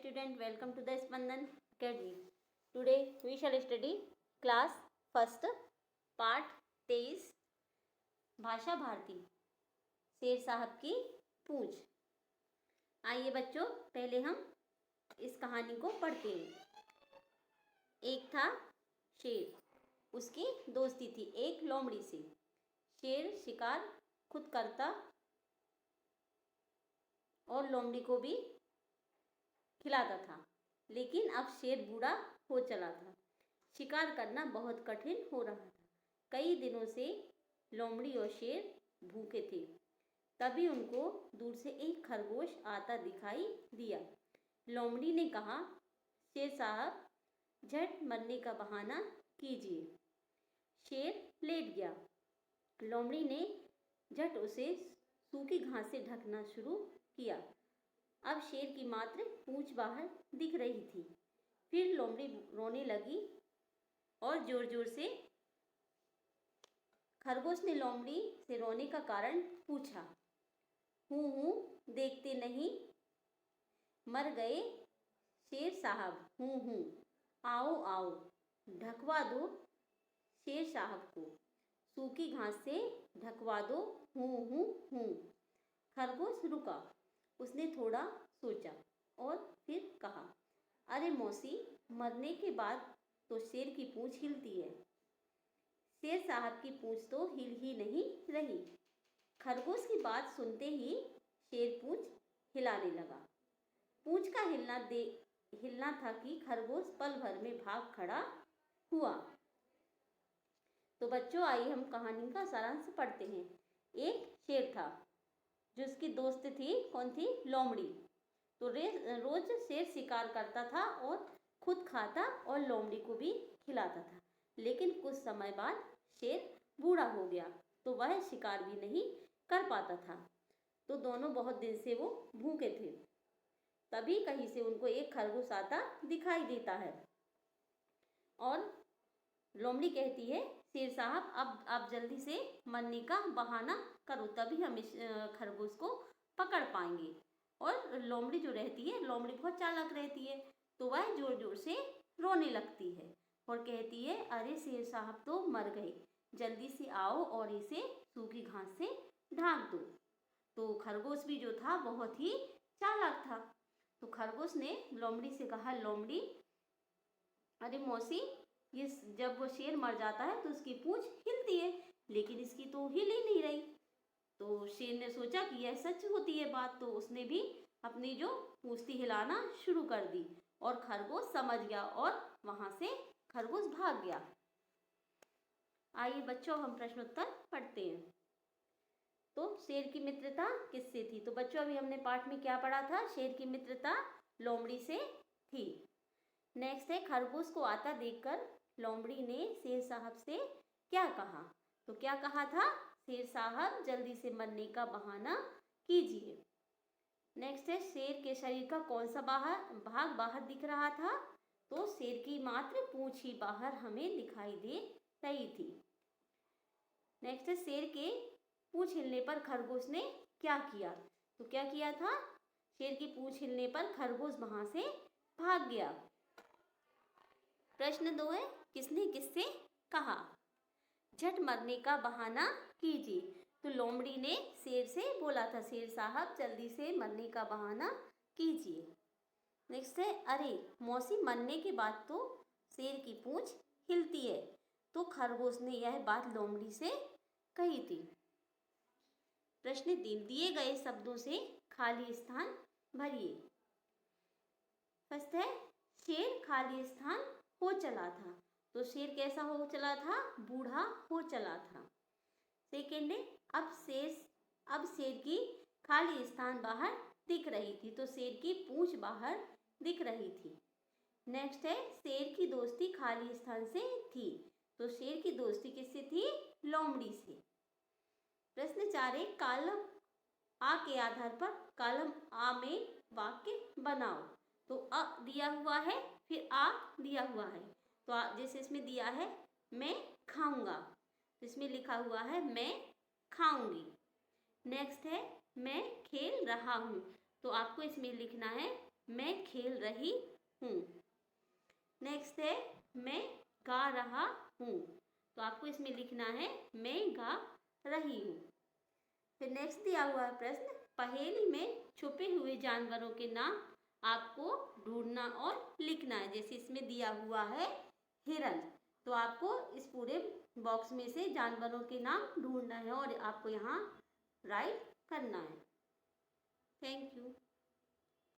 student, welcome to the Spandan Academy. Today we shall study class first part 23 भाषा भारती शेर साहब की पूंछ। आइए बच्चों, पहले हम इस कहानी को पढ़ते हैं। एक था शेर, उसकी दोस्ती थी एक लोमड़ी से। शेर शिकार खुद करता और लोमड़ी को भी खिलाता था, लेकिन अब शेर बूढ़ा हो चला था। शिकार करना बहुत कठिन हो रहा था। कई दिनों से लोमड़ी और शेर भूखे थे। तभी उनको दूर से एक खरगोश आता दिखाई दिया। लोमड़ी ने कहा, शेर साहब, झट मरने का बहाना कीजिए। शेर लेट गया। लोमड़ी ने झट उसे सूखी घास से ढकना शुरू किया। अब शेर की मात्र पूंछ बाहर दिख रही थी। फिर लोमड़ी रोने लगी और जोर जोर से। खरगोश ने लोमड़ी से रोने का कारण पूछा। हूँ देखते नहीं, मर गए शेर साहब, हूँ आओ आओ, ढकवा दो शेर साहब को, सूखी घास से ढकवा दो, हूँ। खरगोश रुका। उसने थोड़ा सोचा और फिर कहा, अरे मौसी, मरने के बाद तो शेर की पूंछ हिलती है। शेर साहब की पूंछ तो हिल ही नहीं रही। खरगोश की बात सुनते ही शेर पूंछ हिलाने लगा। पूंछ का हिलना था कि खरगोश पल भर में भाग खड़ा हुआ। तो बच्चों, आइए हम कहानी का सारांश पढ़ते हैं। एक शेर था जिसकी दोस्त थी, कौन थी? लोमड़ी। तो रोज शेर शिकार करता था और खुद खाता और लोमड़ी को भी खिलाता था। लेकिन कुछ समय बाद शेर बूढ़ा हो गया तो वह शिकार भी नहीं कर पाता था। तो दोनों बहुत दिन से वो भूखे थे। तभी कहीं से उनको एक खरगोश आता दिखाई देता है और लोमड़ी कहती है, शेर साहब, अब आप जल्दी से मरने का बहाना करो, तभी हम इस खरगोश को पकड़ पाएंगे। और लोमड़ी जो रहती है, लोमड़ी बहुत चालाक रहती है, तो वह जोर जोर से रोने लगती है और कहती है, अरे शेर साहब तो मर गए, जल्दी से आओ और इसे सूखी घास से ढांक दो। तो खरगोश भी जो था बहुत ही चालाक था। तो खरगोश ने लोमड़ी से कहा, लोमड़ी, अरे मौसी, ये जब वो शेर मर जाता है तो उसकी पूंछ हिलती है, लेकिन इसकी तो हिल ही नहीं रही। तो शेर ने सोचा कि यह सच होती है बात, तो उसने भी अपनी जो पूंछ थी हिलाना शुरू कर दी और खरगोश समझ गया और वहां से खरगोश भाग गया। आइए बच्चों, हम प्रश्नोत्तर पढ़ते हैं। तो शेर की मित्रता किससे थी? तो बच्चों, अभी हमने पाठ में क्या पढ़ा था? शेर की मित्रता लोमड़ी से थी। नेक्स्ट है, खरगोश को आता देखकर लोमड़ी ने शेर साहब से क्या कहा? तो क्या कहा था? शेर साहब, जल्दी से मरने का बहाना कीजिए। नेक्स्ट है, शेर के शरीर का कौन सा भाग बाहर दिख रहा था? तो शेर की मात्र पूंछ ही बाहर हमें दिखाई दे रही थी। नेक्स्ट है, शेर के पूंछ हिलने पर खरगोश ने क्या किया? तो क्या किया था? शेर की पूंछ हिलने पर खरगोश वहां से भाग गया। प्रश्न 2 है, किसने किससे कहा? झट मरने का बहाना कीजिए। तो लोमड़ी ने शेर से बोला था, शेर साहब, जल्दी से मरने का बहाना कीजिए। नेक्स्ट है, अरे मौसी, मरने के बाद तो शेर की पूंछ हिलती है। तो खरगोश ने यह बात लोमड़ी से कही थी। प्रश्न 3, दिए गए शब्दों से खाली स्थान भरिए। फर्स्ट है, शेर खाली स्थान हो चला था। तो शेर कैसा हो चला था? बूढ़ा हो चला था। सेकेंड है, अब शेर की खाली स्थान बाहर दिख रही थी। तो शेर की पूंछ बाहर दिख रही थी। नेक्स्ट है, शेर की दोस्ती खाली स्थान से थी। तो शेर की दोस्ती किससे थी? लोमड़ी से। प्रश्न 4 है, कॉलम आ के आधार पर कॉलम आ में वाक्य बनाओ। तो अ दिया हुआ है, फिर आ दिया हुआ है। तो जैसे इसमें दिया है, मैं खाऊंगा, तो इसमें लिखा हुआ है, मैं खाऊंगी। नेक्स्ट है, मैं खेल रहा हूँ, तो आपको इसमें लिखना है, मैं खेल रही हूँ। नेक्स्ट है मैं गा रहा हूँ, तो आपको इसमें लिखना है मैं गा रही हूँ। फिर नेक्स्ट दिया हुआ है प्रश्न, पहेली में छुपे हुए जानवरों के नाम आपको ढूंढना और लिखना है। जैसे इसमें दिया हुआ है हिरन, तो आपको इस पूरे बॉक्स में से जानवरों के नाम ढूंढना है और आपको यहाँ राइट करना है। Thank you.